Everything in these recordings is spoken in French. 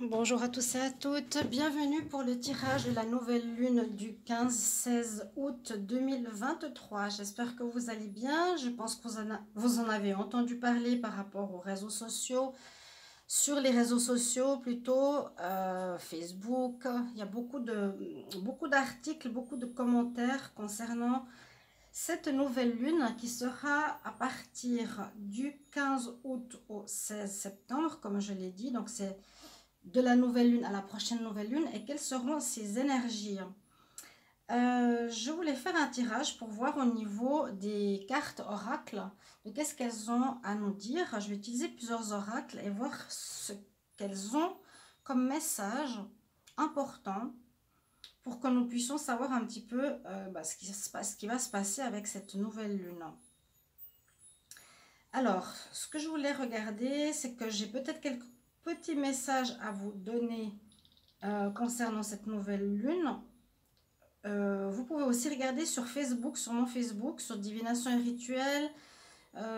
Bonjour à tous et à toutes, bienvenue pour le tirage de la nouvelle lune du 15-16 août 2023. J'espère que vous allez bien. Je pense que vous en avez entendu parler par rapport aux réseaux sociaux. Sur les réseaux sociaux plutôt, Facebook, il y a beaucoup d'articles, beaucoup de commentaires concernant cette nouvelle lune qui sera à partir du 15 août au 16 septembre, comme je l'ai dit. Donc c'est de la nouvelle lune à la prochaine nouvelle lune et quelles seront ces énergies. Je voulais faire un tirage pour voir au niveau des cartes oracles de qu'est-ce qu'elles ont à nous dire. Je vais utiliser plusieurs oracles et voir ce qu'elles ont comme message important pour que nous puissions savoir un petit peu ce qui va se passer avec cette nouvelle lune. Alors, ce que je voulais regarder, c'est que j'ai peut-être quelques petits messages à vous donner concernant cette nouvelle lune. Vous pouvez aussi regarder sur Facebook, sur mon Facebook, sur Divination et Rituel,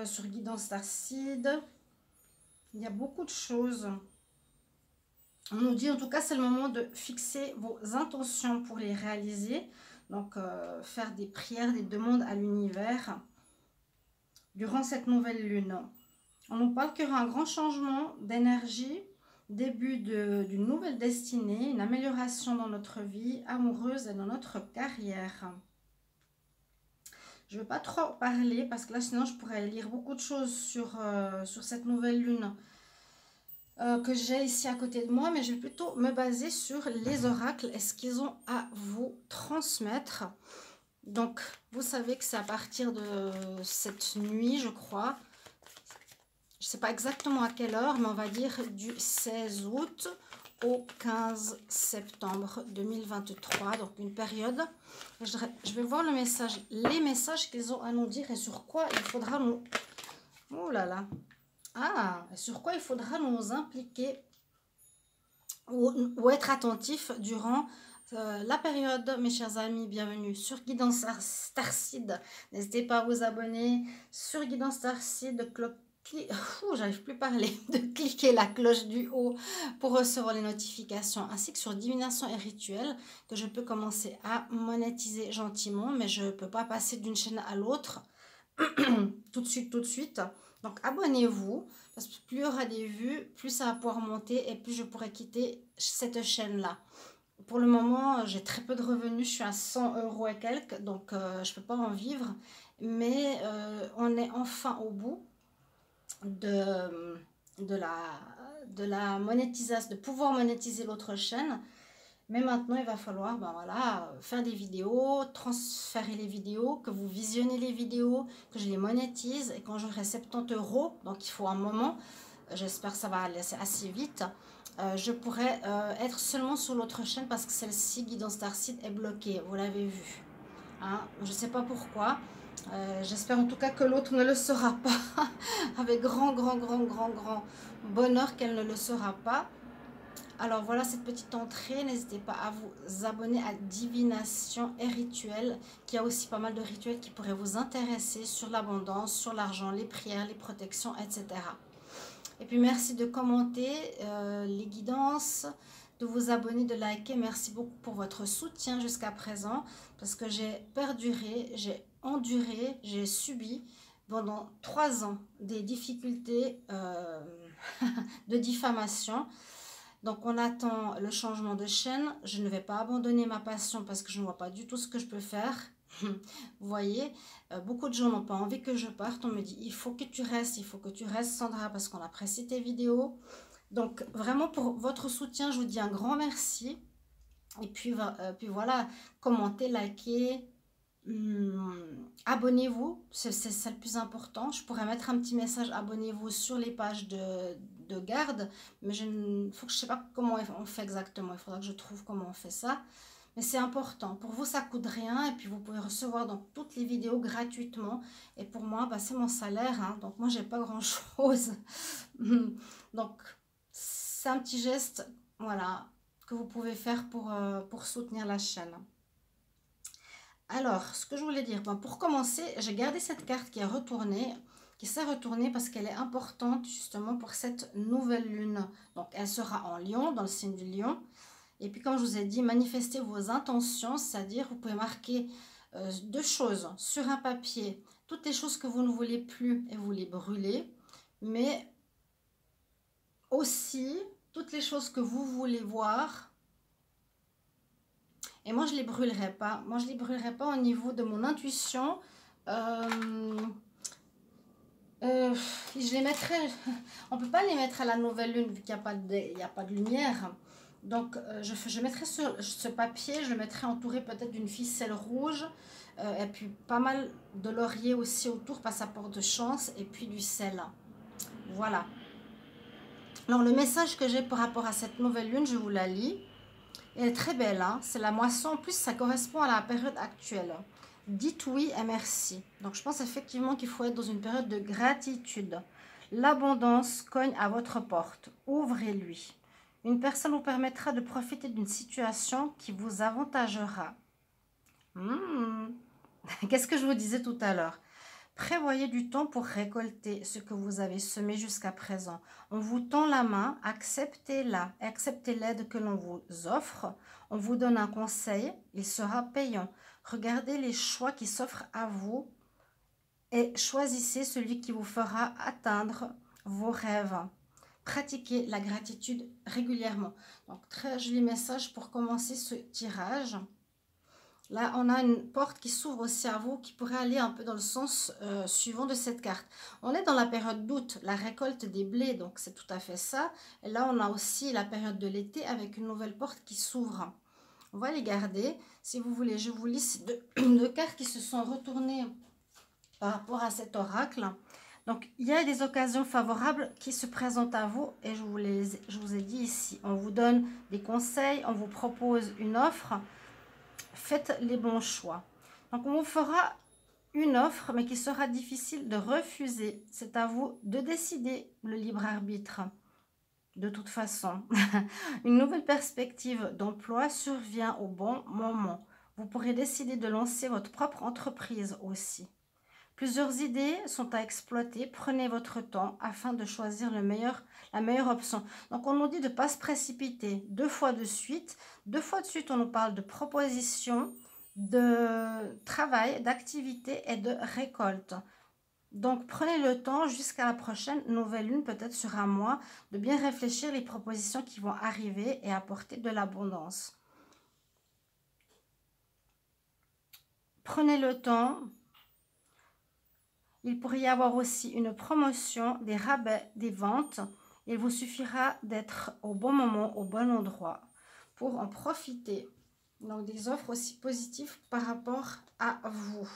sur Guidance Starseed. Il y a beaucoup de choses. On nous dit en tout cas c'est le moment de fixer vos intentions pour les réaliser. Donc faire des prières, des demandes à l'univers durant cette nouvelle lune. On nous parle qu'il y aura un grand changement d'énergie, début d'une nouvelle destinée, une amélioration dans notre vie amoureuse et dans notre carrière. Je ne vais pas trop parler parce que là sinon je pourrais lire beaucoup de choses sur cette nouvelle lune que j'ai ici à côté de moi, mais je vais plutôt me baser sur les oracles et ce qu'ils ont à vous transmettre. Donc vous savez que c'est à partir de cette nuit, je crois. Je ne sais pas exactement à quelle heure, mais on va dire du 16 août au 15 septembre 2023. Donc une période. Je vais voir les messages qu'ils ont à nous dire et sur quoi il faudra nous... Oh là là. Ah, sur quoi il faudra nous impliquer ou être attentif durant la période, mes chers amis. Bienvenue sur Guidance Starseed. N'hésitez pas à vous abonner sur Guidance Starseed, j'arrive plus à parler, de cliquer la cloche du haut pour recevoir les notifications, ainsi que sur Divination et Rituel, que je peux commencer à monétiser gentiment, mais je ne peux pas passer d'une chaîne à l'autre tout de suite. Donc abonnez-vous, parce que plus il y aura des vues, plus ça va pouvoir monter et plus je pourrai quitter cette chaîne-là. Pour le moment, j'ai très peu de revenus, je suis à 100 € et quelques, donc je ne peux pas en vivre. Mais on est enfin au bout de la monétisation, de pouvoir monétiser l'autre chaîne. Mais maintenant, il va falloir faire des vidéos, transférer les vidéos, que vous visionnez les vidéos, que je les monétise. Et quand j'aurai 70 €, donc il faut un moment, j'espère que ça va aller assez vite, je pourrai être seulement sur l'autre chaîne parce que celle-ci, Guidance Starseed, est bloquée. Vous l'avez vu. Hein, je ne sais pas pourquoi. J'espère en tout cas que l'autre ne le sera pas. Avec grand bonheur qu'elle ne le sera pas. Alors voilà cette petite entrée, n'hésitez pas à vous abonner à Divination et Rituel, qui a aussi pas mal de rituels qui pourraient vous intéresser sur l'abondance, sur l'argent, les prières, les protections, etc. Et puis merci de commenter les guidances, de vous abonner, de liker. Merci beaucoup pour votre soutien jusqu'à présent, parce que j'ai perduré, j'ai enduré, j'ai subi pendant 3 ans des difficultés de diffamation. Donc on attend le changement de chaîne. Je ne vais pas abandonner ma passion parce que je ne vois pas du tout ce que je peux faire. Vous voyez, beaucoup de gens n'ont pas envie que je parte. On me dit il faut que tu restes Sandra, parce qu'on apprécie tes vidéos. Donc vraiment pour votre soutien, je vous dis un grand merci. Et puis voilà, commentez, likez, abonnez-vous, c'est ça le plus important. Je pourrais mettre un petit message abonnez-vous sur les pages de garde, mais je ne sais pas comment on fait exactement. Il faudra que je trouve comment on fait ça, mais c'est important. Pour vous ça coûte rien, et puis vous pouvez recevoir donc toutes les vidéos gratuitement, et pour moi c'est mon salaire, hein, donc moi j'ai pas grand chose. Donc c'est un petit geste, voilà, que vous pouvez faire pour soutenir la chaîne. Alors, ce que je voulais dire, pour commencer, j'ai gardé cette carte qui est retournée. qui s'est retournée parce qu'elle est importante justement pour cette nouvelle lune. Donc, elle sera en Lion, dans le signe du Lion. Et puis, comme je vous ai dit, manifestez vos intentions, c'est-à-dire vous pouvez marquer deux choses sur un papier. Toutes les choses que vous ne voulez plus et vous les brûlez, mais aussi toutes les choses que vous voulez voir. Et moi, je ne les brûlerai pas. Moi, je ne les brûlerai pas au niveau de mon intuition. Je les mettrai, on ne peut pas les mettre à la nouvelle lune vu qu'il n'y a pas de lumière. Donc, je mettrai sur ce papier, je le mettrai entouré peut-être d'une ficelle rouge. Et puis, pas mal de laurier aussi autour, parce que ça porte de chance. Et puis, du sel. Voilà. Alors, le message que j'ai par rapport à cette nouvelle lune, je vous la lis. Elle est très belle, hein? C'est la moisson. En plus, ça correspond à la période actuelle. Dites oui et merci. Donc, je pense effectivement qu'il faut être dans une période de gratitude. L'abondance cogne à votre porte. Ouvrez-lui. Une personne vous permettra de profiter d'une situation qui vous avantagera. Qu'est-ce que je vous disais tout à l'heure? Prévoyez du temps pour récolter ce que vous avez semé jusqu'à présent. On vous tend la main, acceptez-la, acceptez l'aide que l'on vous offre. On vous donne un conseil, il sera payant. Regardez les choix qui s'offrent à vous et choisissez celui qui vous fera atteindre vos rêves. Pratiquez la gratitude régulièrement. Donc, très joli message pour commencer ce tirage. Là, on a une porte qui s'ouvre au cerveau qui pourrait aller un peu dans le sens suivant de cette carte. On est dans la période d'août, la récolte des blés, donc c'est tout à fait ça. Et là, on a aussi la période de l'été avec une nouvelle porte qui s'ouvre. On va les garder. Si vous voulez, je vous lis deux cartes qui se sont retournées par rapport à cet oracle. Donc, il y a des occasions favorables qui se présentent à vous et je vous ai dit ici, on vous donne des conseils, on vous propose une offre. Faites les bons choix. Donc, on vous fera une offre, mais qui sera difficile de refuser. C'est à vous de décider, le libre arbitre. De toute façon, une nouvelle perspective d'emploi survient au bon moment. Vous pourrez décider de lancer votre propre entreprise aussi. Plusieurs idées sont à exploiter. Prenez votre temps afin de choisir la meilleure option. Donc, on nous dit de ne pas se précipiter deux fois de suite. Deux fois de suite, on nous parle de propositions, de travail, d'activité et de récolte. Donc, prenez le temps jusqu'à la prochaine nouvelle lune, peut-être sur un mois, de bien réfléchir les propositions qui vont arriver et apporter de l'abondance. Prenez le temps. Il pourrait y avoir aussi une promotion, des rabais, des ventes. Il vous suffira d'être au bon moment, au bon endroit pour en profiter. Donc, des offres aussi positives par rapport à vous.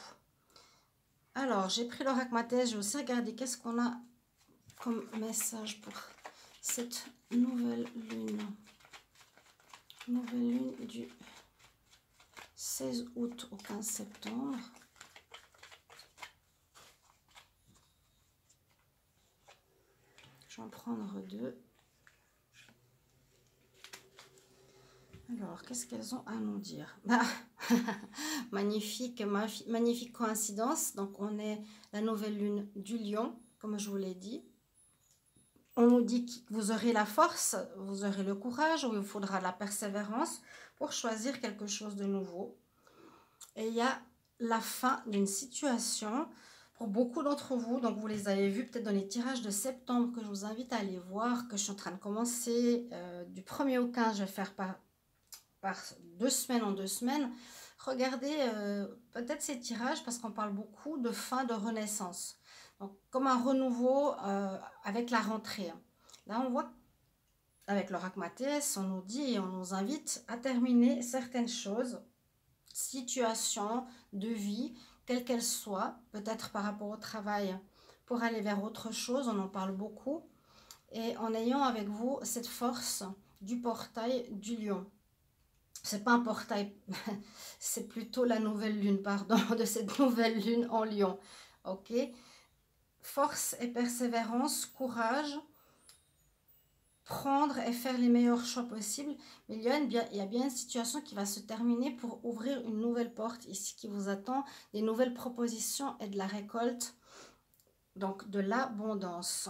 Alors, j'ai pris l'oracle Mathès. J'ai aussi regardé qu'est-ce qu'on a comme message pour cette nouvelle lune. Nouvelle lune du 16 août au 15 septembre. Je vais en prendre deux. Alors, qu'est-ce qu'elles ont à nous dire? Magnifique coïncidence. Donc, on est la nouvelle lune du Lion, comme je vous l'ai dit. On nous dit que vous aurez la force, vous aurez le courage, ou il vous faudra la persévérance pour choisir quelque chose de nouveau. Et il y a la fin d'une situation pour beaucoup d'entre vous. Donc, vous les avez vus peut-être dans les tirages de septembre que je vous invite à aller voir, que je suis en train de commencer. Du 1er au 15, je vais faire par 2 semaines en 2 semaines. Regardez peut-être ces tirages parce qu'on parle beaucoup de fin de renaissance. Donc, comme un renouveau avec la rentrée. Là, on voit avec l'oracle Mathès, on nous dit et on nous invite à terminer certaines choses, situations de vie, quelles qu'elles soient, peut-être par rapport au travail, pour aller vers autre chose, on en parle beaucoup. Et en ayant avec vous cette force du portail du lion. C'est pas un portail, c'est plutôt la nouvelle lune, pardon, de cette nouvelle lune en lion. Ok? Force et persévérance, courage, prendre et faire les meilleurs choix possibles. Mais il y a bien une situation qui va se terminer pour ouvrir une nouvelle porte ici qui vous attend, des nouvelles propositions et de la récolte. Donc, de l'abondance.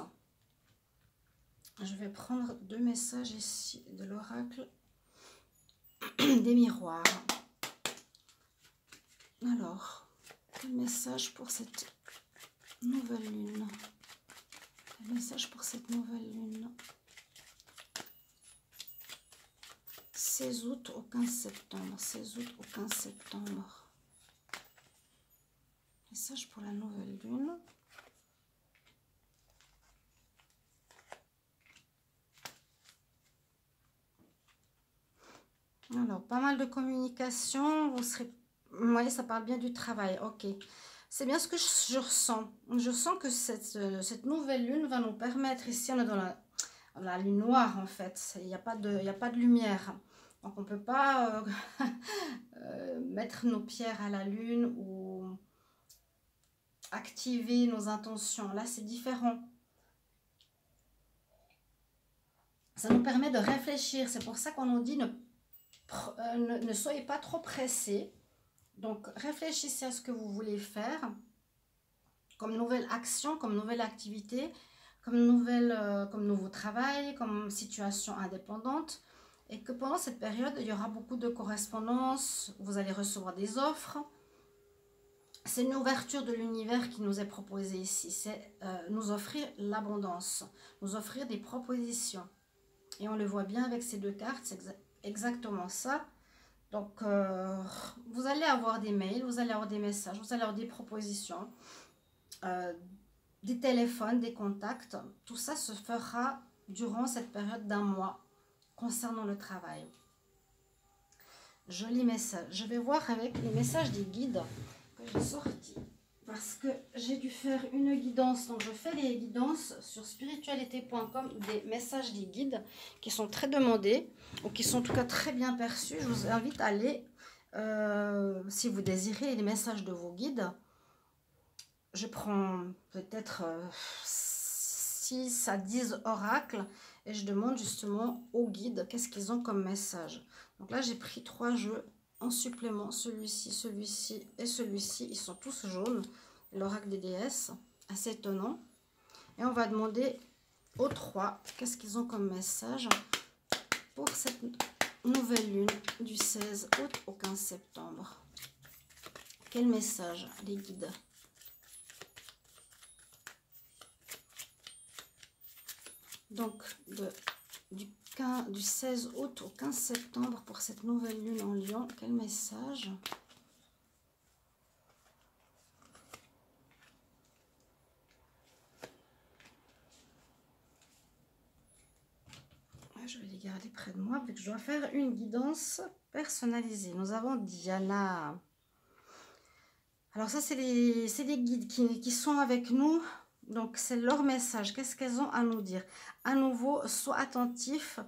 Je vais prendre 2 messages ici de l'oracle des miroirs. Alors, quel message pour cette nouvelle lune? Quel message pour cette nouvelle lune? 16 août au 15 septembre. 16 août au 15 septembre. Message pour la nouvelle lune. Alors, pas mal de communication. Vous serez... Vous voyez, ça parle bien du travail. Ok. C'est bien ce que je ressens. Je sens que cette nouvelle lune va nous permettre, ici on est dans la lune noire en fait, il n'y a pas de lumière. Donc on ne peut pas mettre nos pierres à la lune ou activer nos intentions. Là c'est différent. Ça nous permet de réfléchir. C'est pour ça qu'on nous dit ne soyez pas trop pressés. Donc réfléchissez à ce que vous voulez faire comme nouvelle action, comme nouvelle activité, comme nouveau travail, comme situation indépendante. Et que pendant cette période, il y aura beaucoup de correspondances, vous allez recevoir des offres. C'est une ouverture de l'univers qui nous est proposée ici. C'est nous offrir l'abondance, nous offrir des propositions. Et on le voit bien avec ces 2 cartes, c'est exactement ça. Donc, vous allez avoir des mails, vous allez avoir des messages, vous allez avoir des propositions, des téléphones, des contacts. Tout ça se fera durant cette période d'1 mois concernant le travail. Joli message. Je vais voir avec les messages des guides que j'ai sortis. Parce que j'ai dû faire une guidance. Donc, je fais des guidances sur spiritualité.com, des messages des guides qui sont très demandés ou qui sont en tout cas très bien perçus. Je vous invite à aller, si vous désirez, les messages de vos guides. Je prends peut-être 6 à 10 oracles et je demande justement aux guides qu'est-ce qu'ils ont comme message. Donc là, j'ai pris 3 jeux en supplément, celui-ci, celui-ci et celui-ci. Ils sont tous jaunes. L'oracle des déesses, assez étonnant. Et on va demander aux 3 qu'est-ce qu'ils ont comme message pour cette nouvelle lune du 16 août au 15 septembre. Quel message, les guides? Donc, du 16 août au 15 septembre pour cette nouvelle lune en Lion, quel message? Je vais les garder près de moi, vu que je dois faire une guidance personnalisée. Nous avons Diana. Alors ça, c'est les guides qui sont avec nous. Donc, c'est leur message. Qu'est-ce qu'elles ont à nous dire? À nouveau, sois attentif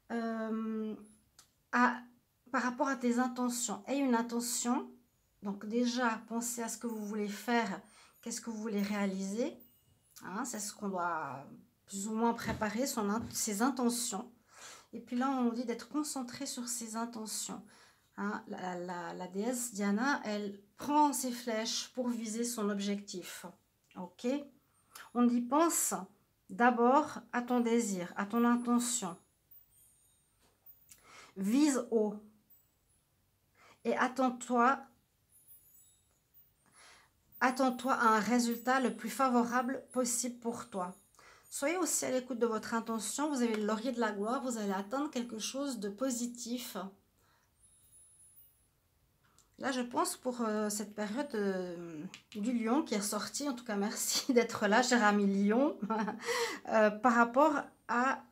par rapport à tes intentions. Aie une intention. Donc, déjà, pensez à ce que vous voulez faire. Qu'est-ce que vous voulez réaliser? Hein, c'est ce qu'on doit plus ou moins préparer, ses intentions. Et puis là, on nous dit d'être concentré sur ses intentions. Hein, la déesse Diana, elle prend ses flèches pour viser son objectif. Ok? On y pense d'abord à ton désir, à ton intention. Vise haut. Et attends-toi à un résultat le plus favorable possible pour toi. Soyez aussi à l'écoute de votre intention. Vous avez le laurier de la gloire. Vous allez atteindre quelque chose de positif. Là, je pense pour cette période du lion qui est sorti. En tout cas, merci d'être là, cher ami lion. Par rapport à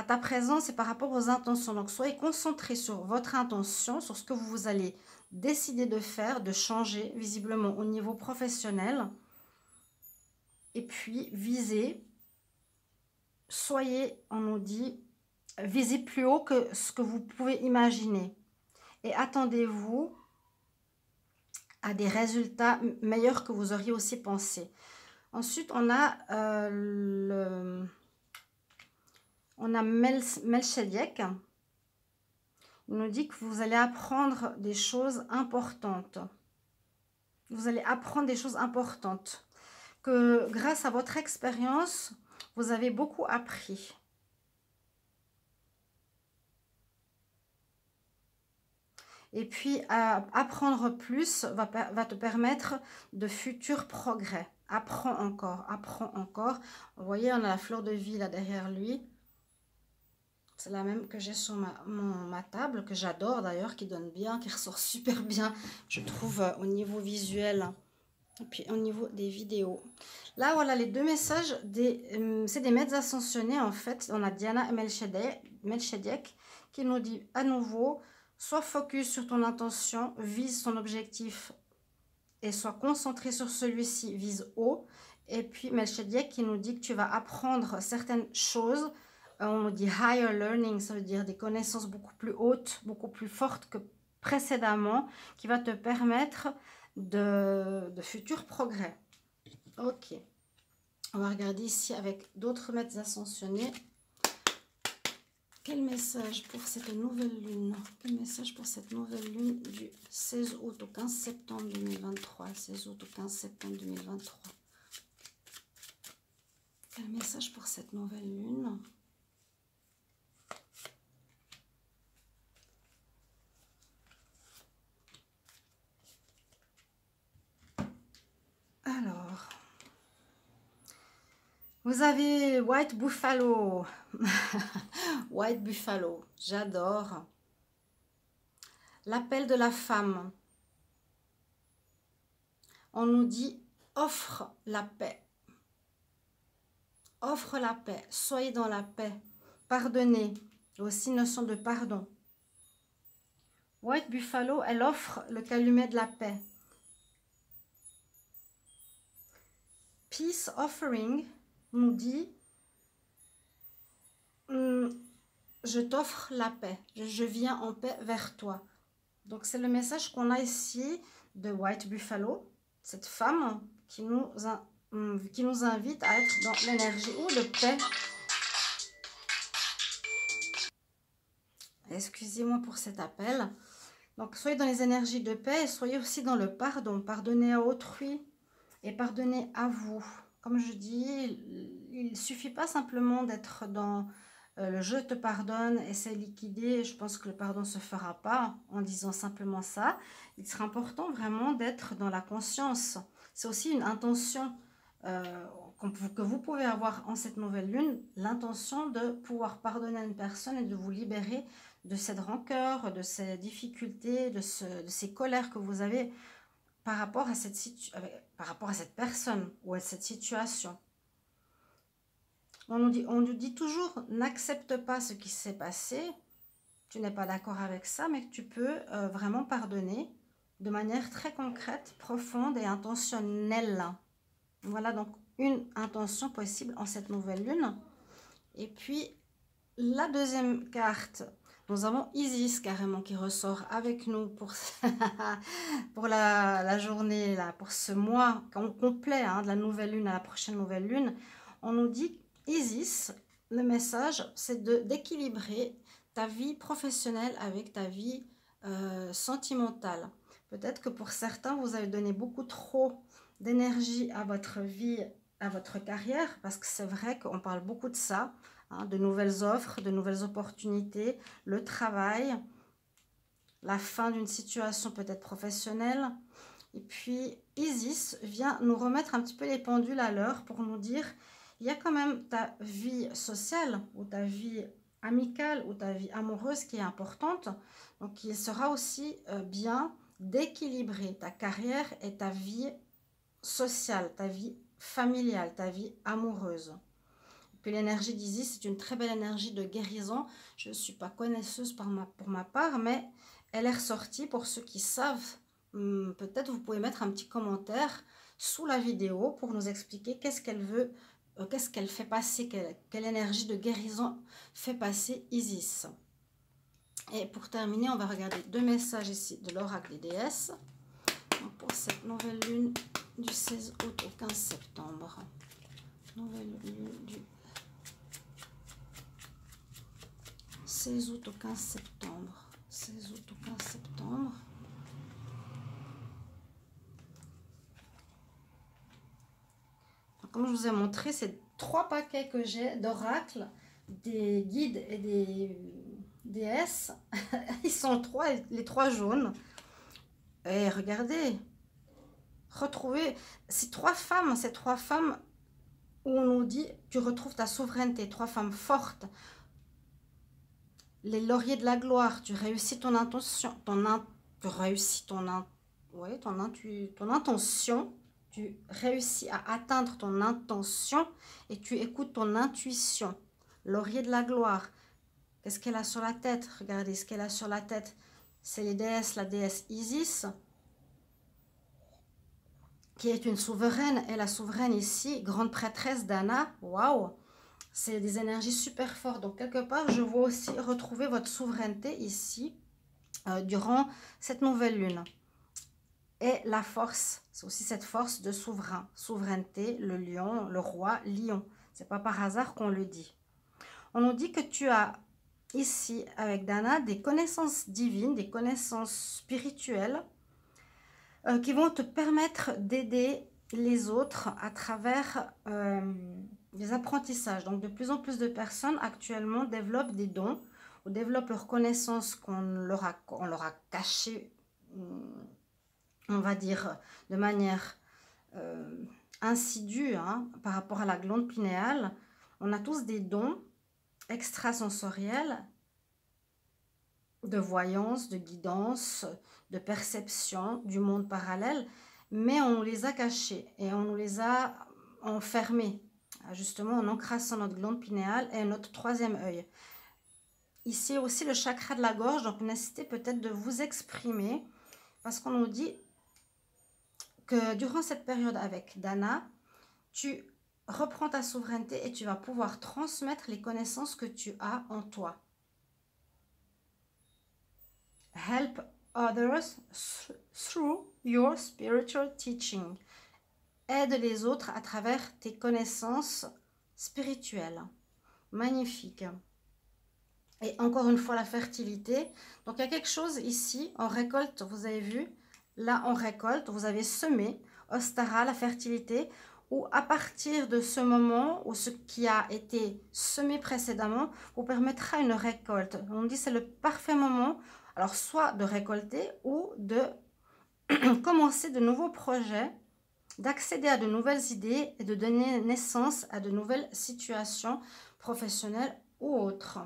ta présence et par rapport aux intentions. Donc, soyez concentrés sur votre intention, sur ce que vous allez décider de faire, de changer visiblement au niveau professionnel. Et puis, visez. Soyez, on nous dit, visez plus haut que ce que vous pouvez imaginer. Et attendez-vous à des résultats meilleurs que vous auriez aussi pensé. Ensuite, on a Melchizedek. Il nous dit que vous allez apprendre des choses importantes. Vous allez apprendre des choses importantes. que grâce à votre expérience, vous avez beaucoup appris. Et puis, apprendre plus va te permettre de futurs progrès. Apprends encore, apprends encore. Vous voyez, on a la fleur de vie là derrière lui. C'est la même que j'ai sur ma table, que j'adore d'ailleurs, qui donne bien, qui ressort super bien, je trouve, au niveau visuel. Et puis au niveau des vidéos. Là, voilà les deux messages. C'est des maîtres ascensionnés en fait. On a Diana Melchedek qui nous dit à nouveau, sois focus sur ton intention, vise ton objectif et sois concentré sur celui-ci, vise haut. Et puis Melchedek qui nous dit que tu vas apprendre certaines choses. On nous dit higher learning, ça veut dire des connaissances beaucoup plus hautes, beaucoup plus fortes que précédemment, qui va te permettre de futurs progrès. Ok. On va regarder ici avec d'autres maîtres ascensionnés. Quel message pour cette nouvelle lune? Quel message pour cette nouvelle lune du 16 août au 15 septembre 2023? 16 août au 15 septembre 2023. Quel message pour cette nouvelle lune? Alors, vous avez White Buffalo. White Buffalo, j'adore. L'appel de la femme. On nous dit offre la paix. Offre la paix. Soyez dans la paix. Pardonnez. Il y a aussi une notion de pardon. White Buffalo, elle offre le calumet de la paix. Peace Offering nous dit je t'offre la paix, je viens en paix vers toi. Donc c'est le message qu'on a ici de White Buffalo, cette femme qui nous invite à être dans l'énergie de paix. Excusez-moi pour cet appel. Donc soyez dans les énergies de paix et soyez aussi dans le pardon. Pardonnez à autrui et pardonnez à vous. Comme je dis, il ne suffit pas simplement d'être dans le je te pardonne et c'est liquidé. Je pense que le pardon ne se fera pas en disant simplement ça. Il sera important vraiment d'être dans la conscience. C'est aussi une intention que vous pouvez avoir en cette nouvelle lune, l'intention de pouvoir pardonner à une personne et de vous libérer de cette rancœur, de ces difficultés, de ces colères que vous avez par rapport à cette personne ou à cette situation. On nous dit toujours, n'accepte pas ce qui s'est passé, tu n'es pas d'accord avec ça, mais que tu peux vraiment pardonner de manière très concrète, profonde et intentionnelle. Voilà donc une intention possible en cette nouvelle lune. Et puis, la deuxième carte, nous avons Isis carrément qui ressort avec nous pour, pour la journée, là, pour ce mois complet de la nouvelle lune à la prochaine nouvelle lune. On nous dit, Isis, le message, c'est d'équilibrer ta vie professionnelle avec ta vie sentimentale. Peut-être que pour certains, vous avez donné beaucoup trop d'énergie à votre vie, à votre carrière, parce que c'est vrai qu'on parle beaucoup de ça, de nouvelles offres, de nouvelles opportunités, le travail, la fin d'une situation peut-être professionnelle. Et puis Isis vient nous remettre un petit peu les pendules à l'heure pour nous dire, il y a quand même ta vie sociale ou ta vie amicale ou ta vie amoureuse qui est importante. Donc il sera aussi bien d'équilibrer ta carrière et ta vie sociale, ta vie familiale, ta vie amoureuse. Puis l'énergie d'Isis, c'est une très belle énergie de guérison. Je ne suis pas connaisseuse pour ma part, mais elle est ressortie pour ceux qui savent. Peut-être vous pouvez mettre un petit commentaire sous la vidéo pour nous expliquer qu'est-ce qu'elle veut, qu'est-ce qu'elle fait passer, quelle énergie de guérison fait passer Isis. Et pour terminer, on va regarder deux messages ici de l'oracle des déesses. Donc pour cette nouvelle lune du 16 août au 15 septembre. Nouvelle lune du 16 août au 15 septembre. 16 août au 15 septembre. comme je vous ai montré, c'est 3 paquets que j'ai d'oracles, des guides et des déesses. Ils sont 3, les 3 jaunes. Et regardez, retrouvez ces 3 femmes, où on nous dit tu retrouves ta souveraineté, 3 femmes fortes. Les lauriers de la gloire, tu réussis ton intention, tu réussis ton intention, tu réussis à atteindre ton intention et tu écoutes ton intuition. Laurier de la gloire, qu'est-ce qu'elle a sur la tête? Regardez ce qu'elle a sur la tête. C'est les déesses, la déesse Isis, qui est une souveraine, et la souveraine ici, grande prêtresse Dana, waouh, c'est des énergies super fortes. Donc quelque part, je vois aussi retrouver votre souveraineté ici, durant cette nouvelle lune. Et la force, c'est aussi cette force de souverain, souveraineté, le lion, le roi, lion. C'est pas par hasard qu'on le dit. On nous dit que tu as ici, avec Dana, des connaissances divines, des connaissances spirituelles, qui vont te permettre d'aider les autres à travers des apprentissages. Donc de plus en plus de personnes actuellement développent des dons ou développent leurs connaissances qu'on leur a cachées, on va dire de manière insidieuse, hein, par rapport à la glande pinéale. On a tous des dons extrasensoriels de voyance, de guidance, de perception du monde parallèle, mais on nous les a cachés et on nous les a enfermés, justement en encrassant notre glande pinéale et notre 3e œil. Ici aussi le chakra de la gorge, donc nécessitez peut-être de vous exprimer, parce qu'on nous dit que durant cette période avec Dana, tu reprends ta souveraineté et tu vas pouvoir transmettre les connaissances que tu as en toi. Help others through your spiritual teaching. Aide les autres à travers tes connaissances spirituelles. Magnifique. Et encore une fois, la fertilité. Donc, il y a quelque chose ici. On récolte, vous avez vu. Là, on récolte. Vous avez semé. Ostara, la fertilité. Ou à partir de ce moment, où ce qui a été semé précédemment vous permettra une récolte. On dit que c'est le parfait moment. Alors, soit de récolter ou de commencer de nouveaux projets, d'accéder à de nouvelles idées et de donner naissance à de nouvelles situations professionnelles ou autres.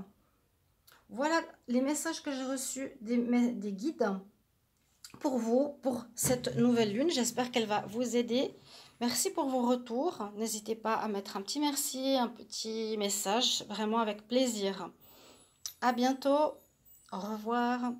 Voilà les messages que j'ai reçus des guides pour vous, pour cette nouvelle lune. J'espère qu'elle va vous aider. Merci pour vos retours. N'hésitez pas à mettre un petit merci, un petit message, vraiment avec plaisir. À bientôt. Au revoir.